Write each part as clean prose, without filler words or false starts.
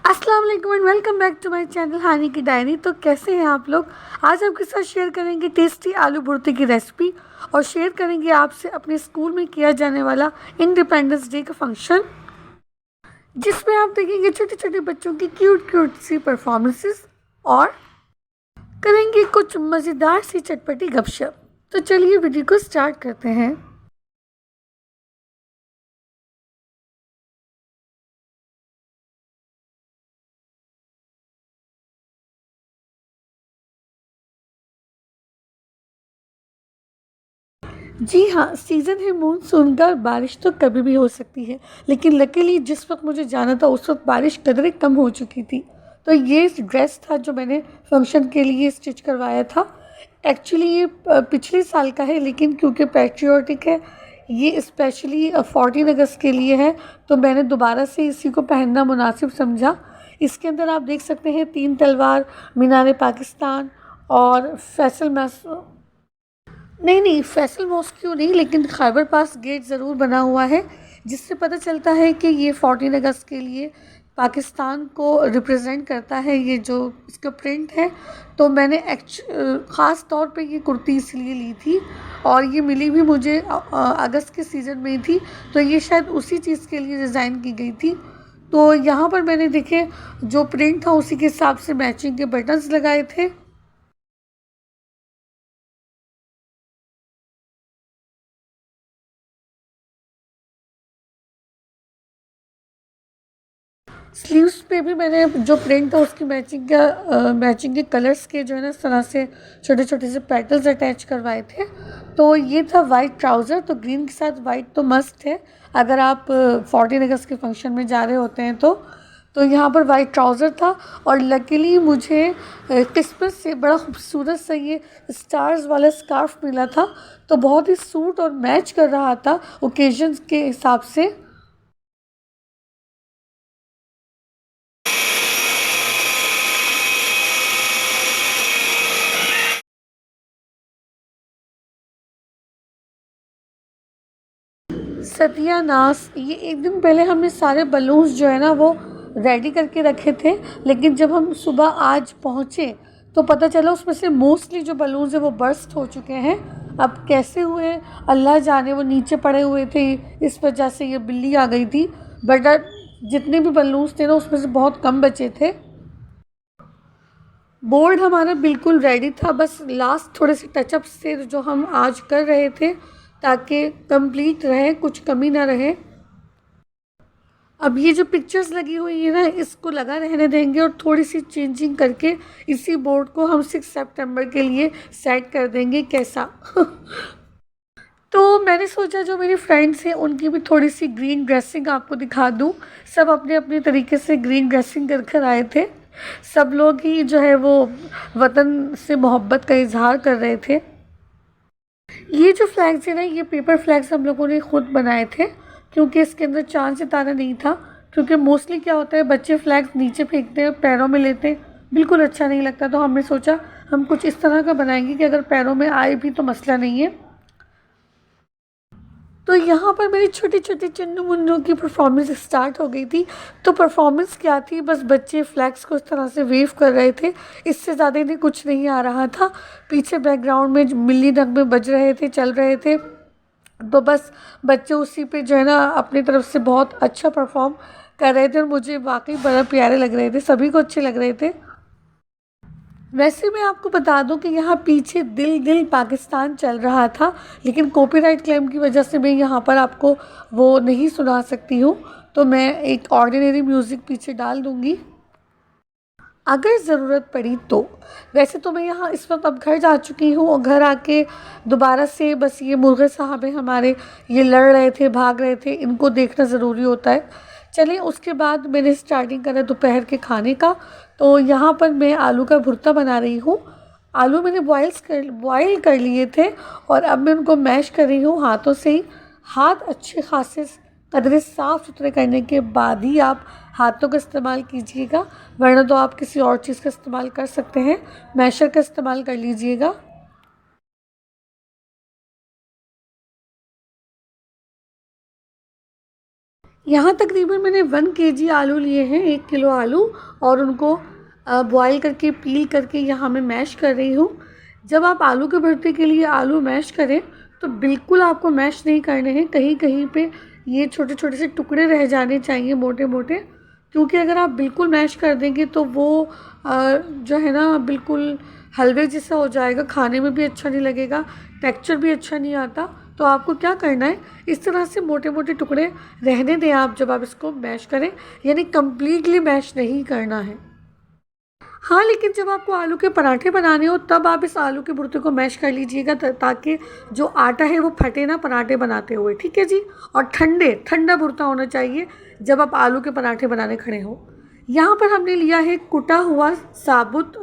अस्सलाम वालेकुम and welcome back to my channel Hani की डायरी। तो कैसे हैं आप लोग। आज आपके साथ शेयर करेंगे टेस्टी आलू भुर्ते की रेसिपी और शेयर करेंगे आपसे अपने स्कूल में किया जाने वाला इंडिपेंडेंस डे का फंक्शन, जिसमें आप देखेंगे छोटे छोटे बच्चों की क्यूट क्यूट सी परफॉर्मेंसेस और करेंगे कुछ मज़ेदार सी चटपटी गपशप। तो चलिए वीडियो को स्टार्ट करते हैं। जी हाँ, सीज़न है मानसून का और बारिश तो कभी भी हो सकती है, लेकिन लकीली जिस वक्त मुझे जाना था उस वक्त बारिश कदरे कम हो चुकी थी। तो ये ड्रेस था जो मैंने फंक्शन के लिए स्टिच करवाया था। एक्चुअली ये पिछले साल का है, लेकिन क्योंकि पैट्रियोटिक है, ये स्पेशली 14 अगस्त के लिए है, तो मैंने दोबारा से इसी को पहनना मुनासिब समझा। इसके अंदर आप देख सकते हैं 3 तलवार, मीनार पाकिस्तान और नहीं, फैसल मॉस्क क्यों नहीं, लेकिन खैबर पास गेट ज़रूर बना हुआ है, जिससे पता चलता है कि ये 14 अगस्त के लिए पाकिस्तान को रिप्रेजेंट करता है, ये जो इसका प्रिंट है। तो मैंने ख़ास तौर पे ये कुर्ती इसलिए ली थी और ये मिली भी मुझे अगस्त के सीज़न में ही थी, तो ये शायद उसी चीज़ के लिए डिज़ाइन की गई थी। तो यहाँ पर मैंने देखे जो प्रिंट था उसी के हिसाब से मैचिंग के बटन्स लगाए थे। स्लीव्स पे भी मैंने जो प्रिंट था उसकी मैचिंग के कलर्स के जो है ना, इस तरह से छोटे छोटे से पेटल्स अटैच करवाए थे। तो ये था वाइट ट्राउज़र, तो ग्रीन के साथ वाइट तो मस्ट है अगर आप 14 अगस्त के फंक्शन में जा रहे होते हैं तो यहाँ पर वाइट ट्राउज़र था। और लकीली मुझे क्रिसमस से बड़ा खूबसूरत सा ये स्टार्स वाला स्कार्फ मिला था, तो बहुत ही सूट और मैच कर रहा था ओकेजन्स के हिसाब से। सत्यानाश, ये एक दिन पहले हमने सारे बलून्स जो है ना वो रेडी करके रखे थे, लेकिन जब हम सुबह आज पहुँचे तो पता चला उसमें से मोस्टली जो बलून्स है वो बर्स्ट हो चुके हैं। अब कैसे हुए अल्लाह जाने, वो नीचे पड़े हुए थे, इस वजह से ये बिल्ली आ गई थी। बट जितने भी बलून्स थे ना उसमें से बहुत कम बचे थे। बोर्ड हमारा बिल्कुल रेडी था, बस लास्ट थोड़े से टचअप से जो हम आज कर रहे थे ताकि कंप्लीट रहे, कुछ कमी ना रहे। अब ये जो पिक्चर्स लगी हुई है ना, इसको लगा रहने देंगे और थोड़ी सी चेंजिंग करके इसी बोर्ड को हम 6 सितंबर के लिए सेट कर देंगे। कैसा तो मैंने सोचा जो मेरी फ्रेंड्स हैं उनकी भी थोड़ी सी ग्रीन ड्रेसिंग आपको दिखा दूँ। सब अपने अपने तरीके से ग्रीन ड्रेसिंग कर कर आए थे। सब लोग ही जो है वो वतन से मोहब्बत का इजहार कर रहे थे। ये जो फ्लैग्स है ना, ये पेपर फ्लैग्स हम लोगों ने खुद बनाए थे, क्योंकि इसके अंदर चांद सितारा नहीं था। क्योंकि मोस्टली क्या होता है, बच्चे फ्लैग्स नीचे फेंकते हैं, पैरों में लेते हैं, बिल्कुल अच्छा नहीं लगता। तो हमने सोचा हम कुछ इस तरह का बनाएंगे कि अगर पैरों में आए भी तो मसला नहीं है। तो यहाँ पर मेरी छोटी छोटी चुन्नू मुन्नू की परफॉर्मेंस स्टार्ट हो गई थी। तो परफॉर्मेंस क्या थी, बस बच्चे फ्लैग्स को इस तरह से वेव कर रहे थे, इससे ज़्यादा इन्हें कुछ नहीं आ रहा था। पीछे बैकग्राउंड में मिल्ली नगमे बज रहे थे, चल रहे थे, तो बस बच्चे उसी पे जो है ना अपनी तरफ से बहुत अच्छा परफॉर्म कर रहे थे और मुझे वाकई बड़ा प्यारे लग रहे थे, सभी को अच्छे लग रहे थे। वैसे मैं आपको बता दूं कि यहाँ पीछे दिल दिल पाकिस्तान चल रहा था, लेकिन कॉपीराइट क्लेम की वजह से मैं यहाँ पर आपको वो नहीं सुना सकती हूँ, तो मैं एक ऑर्डिनरी म्यूज़िक पीछे डाल दूँगी अगर ज़रूरत पड़ी तो। वैसे तो मैं यहाँ इस वक्त अब घर जा चुकी हूँ और घर आके दोबारा से बस ये मुर्गे साहब हैं हमारे, ये लड़ रहे थे, भाग रहे थे, इनको देखना ज़रूरी होता है। चलिए, उसके बाद मैंने स्टार्टिंग करा दोपहर के खाने का। तो यहाँ पर मैं आलू का भुर्ता बना रही हूँ। आलू मैंने बॉयल कर लिए थे और अब मैं उनको मैश कर रही हूँ हाथों से ही। हाथ अच्छे खासे कतरे साफ़ सुथरे करने के बाद ही आप हाथों का इस्तेमाल कीजिएगा, वरना तो आप किसी और चीज़ का इस्तेमाल कर सकते हैं, मैशर का इस्तेमाल कर लीजिएगा। यहाँ तकरीबन मैंने 1 केजी आलू लिए हैं, 1 किलो आलू, और उनको बॉईल करके पील करके यहाँ मैं मैश कर रही हूँ। जब आप आलू के भरते के लिए आलू मैश करें तो बिल्कुल आपको मैश नहीं करने हैं, कहीं कहीं पे ये छोटे छोटे से टुकड़े रह जाने चाहिए मोटे मोटे, क्योंकि अगर आप बिल्कुल मैश कर देंगे तो वो जो है ना बिल्कुल हलवे जैसा हो जाएगा, खाने में भी अच्छा नहीं लगेगा, टेक्सचर भी अच्छा नहीं आता। तो आपको क्या करना है, इस तरह से मोटे मोटे टुकड़े रहने दें आप जब आप इसको मैश करें, यानी कम्प्लीटली मैश नहीं करना है। हाँ, लेकिन जब आपको आलू के पराठे बनाने हो तब आप इस आलू के भुर्ते को मैश कर लीजिएगा ताकि जो आटा है वो फटे ना पराठे बनाते हुए, ठीक है जी। और ठंडा भुर्ता होना चाहिए जब आप आलू के पराठे बनाने खड़े हो। यहाँ पर हमने लिया है कुटा हुआ साबुत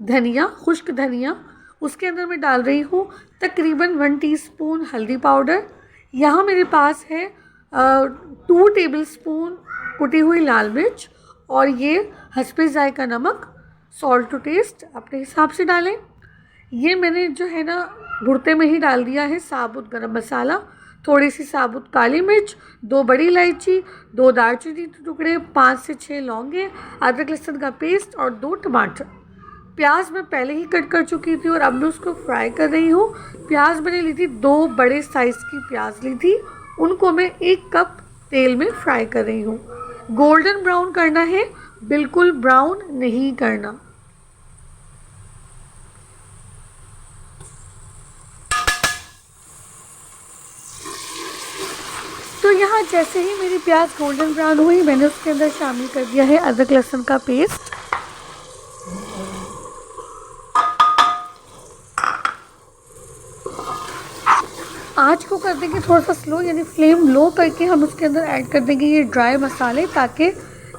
धनिया, खुश्क धनिया, उसके अंदर मैं डाल रही हूँ तकरीबन 1 टीस्पून हल्दी पाउडर। यहाँ मेरे पास है 2 टेबलस्पून कुटी हुई लाल मिर्च, और ये हस्बे जायका नमक, सॉल्ट टू टेस्ट अपने हिसाब से डालें। ये मैंने जो है ना भुर्ते में ही डाल दिया है साबुत गरम मसाला, थोड़ी सी साबुत काली मिर्च, 2 बड़ी इलायची, 2 दालचीनी के टुकड़े, 5 से 6 लौंगे, अदरक लहसुन का पेस्ट और 2 टमाटर। प्याज मैं पहले ही कट कर चुकी थी और अब मैं उसको फ्राई कर रही हूँ। प्याज मैंने ली थी 2 बड़े साइज़ की प्याज ली थी, उनको मैं 1 कप तेल में फ्राई कर रही हूँ। गोल्डन ब्राउन करना है, बिल्कुल ब्राउन नहीं करना। तो यहाँ जैसे ही मेरी प्याज गोल्डन ब्राउन हुई, मैंने उसके अंदर शामिल कर दिया है अदरक लहसुन का पेस्ट। आँच को कर देंगे थोड़ा सा स्लो, यानी फ्लेम लो करके हम उसके अंदर ऐड कर देंगे ये ड्राई मसाले, ताकि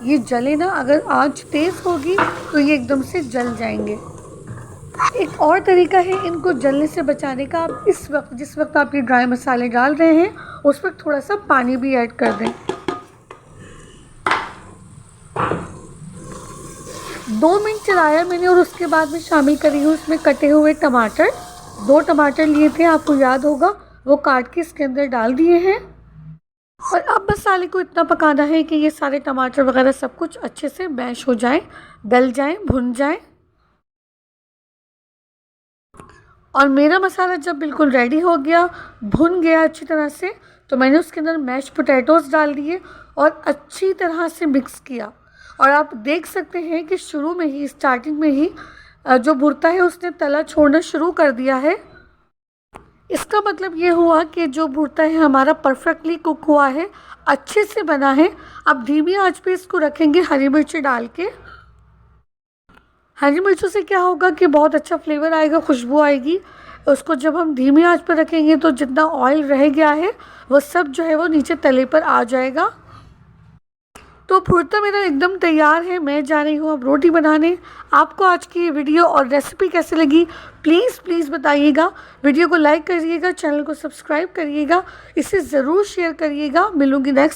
ये जले ना। अगर आँच तेज़ होगी तो ये एकदम से जल जाएंगे। एक और तरीका है इनको जलने से बचाने का, आप इस वक्त जिस वक्त आप ये ड्राई मसाले डाल रहे हैं उस वक्त थोड़ा सा पानी भी ऐड कर दें। 2 मिनट चलाया मैंने और उसके बाद मैं शामिल करी हूँ इसमें कटे हुए टमाटर। 2 टमाटर लिए थे, आपको याद होगा, वो काट के इसके अंदर डाल दिए हैं। और अब मसाले को इतना पकाना है कि ये सारे टमाटर वगैरह सब कुछ अच्छे से मैश हो जाए, गल जाए, भुन जाए। और मेरा मसाला जब बिल्कुल रेडी हो गया, भुन गया अच्छी तरह से, तो मैंने उसके अंदर मैश पोटैटोज़ डाल दिए और अच्छी तरह से मिक्स किया। और आप देख सकते हैं कि शुरू में ही, स्टार्टिंग में ही जो भुर्ता है उसने तला छोड़ना शुरू कर दिया है। इसका मतलब ये हुआ कि जो भुर्ता है हमारा परफेक्टली कुक हुआ है, अच्छे से बना है। अब धीमी आंच पे इसको रखेंगे हरी मिर्ची डाल के। हरी मिर्चों से क्या होगा कि बहुत अच्छा फ्लेवर आएगा, खुशबू आएगी। उसको जब हम धीमी आंच पर रखेंगे तो जितना ऑयल रह गया है वो सब जो है वो नीचे तले पर आ जाएगा। तो भुर्ता मेरा एकदम तैयार है, मैं जा रही हूँ अब रोटी बनाने। आपको आज की ये वीडियो और रेसिपी कैसी लगी प्लीज़ बताइएगा। वीडियो को लाइक करिएगा, चैनल को सब्सक्राइब करिएगा, इसे ज़रूर शेयर करिएगा। मिलूँगी नेक्स्ट